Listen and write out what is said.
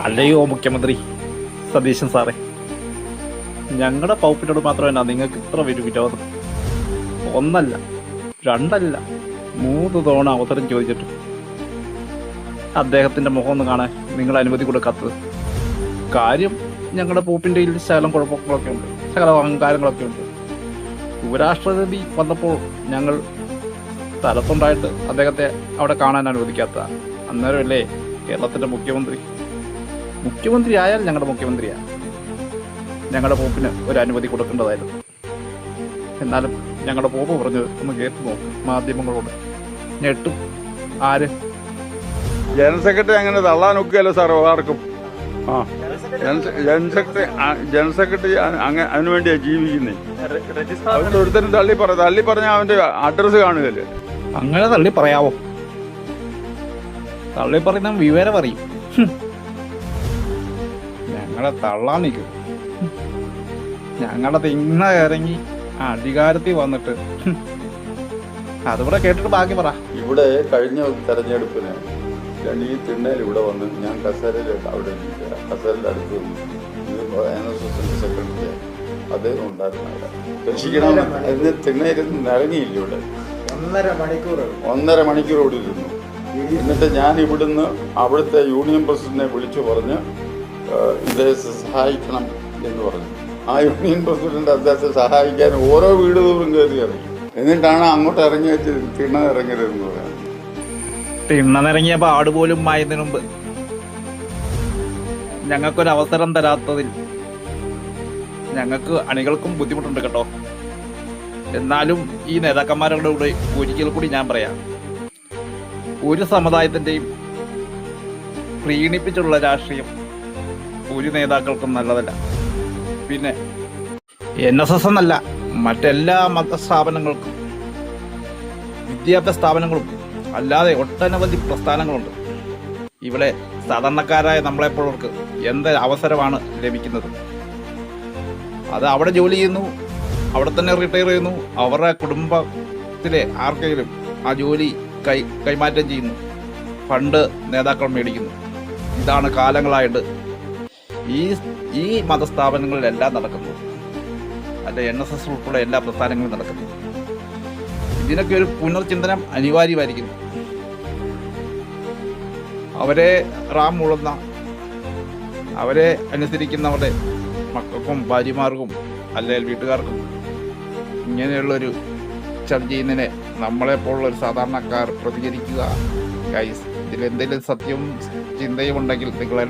അല്ലയോ മുഖ്യമന്ത്രി സതീശൻ സാറേ, ഞങ്ങളുടെ പൗപ്പിനോട് മാത്രമല്ല നിങ്ങൾക്ക് ഇത്ര വലിയ വിരോധം. ഒന്നല്ല, രണ്ടല്ല, 3 തവണ അവസരം ചോദിച്ചിട്ട് അദ്ദേഹത്തിന്റെ മുഖം ഒന്ന് കാണാൻ നിങ്ങൾ അനുമതി കൊടുക്കാത്തത്. കാര്യം ഞങ്ങളുടെ പൂപ്പിൻ്റെ ശകലം കുഴപ്പങ്ങളൊക്കെ ഉണ്ട്, ശകലം അഹങ്കാരങ്ങളൊക്കെ ഉണ്ട്. ഉപരാഷ്ട്രപതി വന്നപ്പോൾ ഞങ്ങൾ സ്ഥലത്തുണ്ടായിട്ട് അദ്ദേഹത്തെ അവിടെ കാണാൻ അനുവദിക്കാത്ത അന്നേരമല്ലേ കേരളത്തിന്റെ മുഖ്യമന്ത്രി ആയാൽ ഞങ്ങളുടെ മുഖ്യമന്ത്രിയാണ്. ഞങ്ങളുടെ പോപ്പിന് ഒരു അനുമതി കൊടുക്കേണ്ടതായിരുന്നു. എന്നാലും ഞങ്ങളുടെ പോപ്പ് പറഞ്ഞത് ഒന്ന് കേട്ടു നോക്കും മാധ്യമങ്ങളോട്. ഞെട്ടും. ആര് ജനറൽ സെക്രട്ടറി അങ്ങനെ തള്ളാനൊക്കെയല്ലോ സാർ ആർക്കും. ആ ജനറൽ സെക്രട്ടറി അതിനുവേണ്ടിയാണ് ജീവിക്കുന്നത്. ഒരുത്തരും തള്ളി പറഞ്ഞാൽ അവന്റെ അഡ്രസ്സ് കാണുകയല്ലേ. അങ്ങനെ തള്ളി പറയാവോ? തള്ളി പറയുന്ന വിവരം അറിയും. ഞങ്ങളെ തള്ളാൻ നിൽക്കും. ഞങ്ങളെ തിന്ന ഇറങ്ങി അധികാരത്തിൽ വന്നിട്ട് അതിവിടെ കേട്ടിട്ട് ബാക്കി പറ. ഇവിടെ കഴിഞ്ഞ തെരഞ്ഞെടുപ്പിന് ഈ തിണ്ണയിൽ ഇവിടെ വന്ന് ഞാൻ കസേരയിൽ അവിടെ കസേരയുടെ അടുത്ത് NSSന്റെ സെക്രട്ടറി അദ്ദേഹം ഉണ്ടായിരുന്നു. അവിടെ രക്ഷിക്കണം എന്ന് തിണ്ണയിരുന്ന് ഇറങ്ങിയില്ല. ഇവിടെ 1.5 മണിക്കൂർ ഇവിടെ ഇരുന്നു. എന്നിട്ട് ഞാൻ ഇവിടുന്ന് അവിടുത്തെ യൂണിയൻ പ്രസിഡന്റിനെ വിളിച്ചു പറഞ്ഞ് ഇദ്ദേഹത്തെ സഹായിക്കണം എന്ന് പറഞ്ഞു. ആ യൂണിയൻ പ്രസിഡന്റ് അദ്ദേഹത്തെ സഹായിക്കാൻ ഓരോ വീട് തോറും കയറി ഇറങ്ങി. എന്നിട്ടാണ് അങ്ങോട്ട് ഇറങ്ങി വെച്ച് തിണ്ണ ഇറങ്ങരുതെന്ന് പറയാം. തിണ്ണനിറങ്ങിയ പാട് പോലും മായതിനു മുമ്പ് ഞങ്ങൾക്കൊരവസരം തരാത്തതിൽ ഞങ്ങൾക്ക് അണികൾക്കും ബുദ്ധിമുട്ടുണ്ട് കേട്ടോ. എന്നാലും ഈ നേതാക്കന്മാരുടെ കൂടെ ഒരിക്കൽ കൂടി ഞാൻ പറയാം, ഒരു സമുദായത്തിന്റെയും പ്രീണിപ്പിച്ചുള്ള രാഷ്ട്രീയം ഒരു നേതാക്കൾക്കും നല്ലതല്ല. പിന്നെ NSS എന്നല്ല, മറ്റെല്ലാ മതസ്ഥാപനങ്ങൾക്കും വിദ്യാഭ്യാസ സ്ഥാപനങ്ങളും അല്ലാതെ ഒട്ടനവധി പ്രസ്ഥാനങ്ങളുണ്ട്. ഇവിടെ സാധാരണക്കാരായ നമ്മളെപ്പോഴവർക്ക് എന്ത് അവസരമാണ് ലഭിക്കുന്നത്? അത് അവിടെ ജോലി ചെയ്യുന്നു, അവിടെ തന്നെ റിട്ടയർ ചെയ്യുന്നു, അവരുടെ കുടുംബത്തിലെ ആർക്കെങ്കിലും ആ ജോലി കൈമാറ്റം ചെയ്യുന്നു, ഫണ്ട് നേതാക്കൾ മേടിക്കുന്നു. ഇതാണ് കാലങ്ങളായിട്ട് ഈ മതസ്ഥാപനങ്ങളിലെല്ലാം നടക്കുന്നു. അല്ല, NSS ഉൾപ്പെടെ എല്ലാ പ്രസ്ഥാനങ്ങളും നടക്കുന്നു. ഇതിനൊക്കെ ഒരു പുനർചിന്തനം അനിവാര്യമായിരിക്കുന്നു. അവരെ മൂളുന്ന, അവരെ അനുസരിക്കുന്നവരുടെ മക്കൾക്കും ഭാര്യമാർക്കും അല്ലെങ്കിൽ വീട്ടുകാർക്കും ഇങ്ങനെയുള്ളൊരു ചർച്ച ചെയ്യുന്നതിനെ നമ്മളെപ്പോലുള്ള ഒരു സാധാരണക്കാർ പ്രതികരിക്കുക. ഗൈസ്, ഇതിലെന്തെങ്കിലും സത്യവും ചിന്തയും ഉണ്ടെങ്കിൽ നിങ്ങളുടെ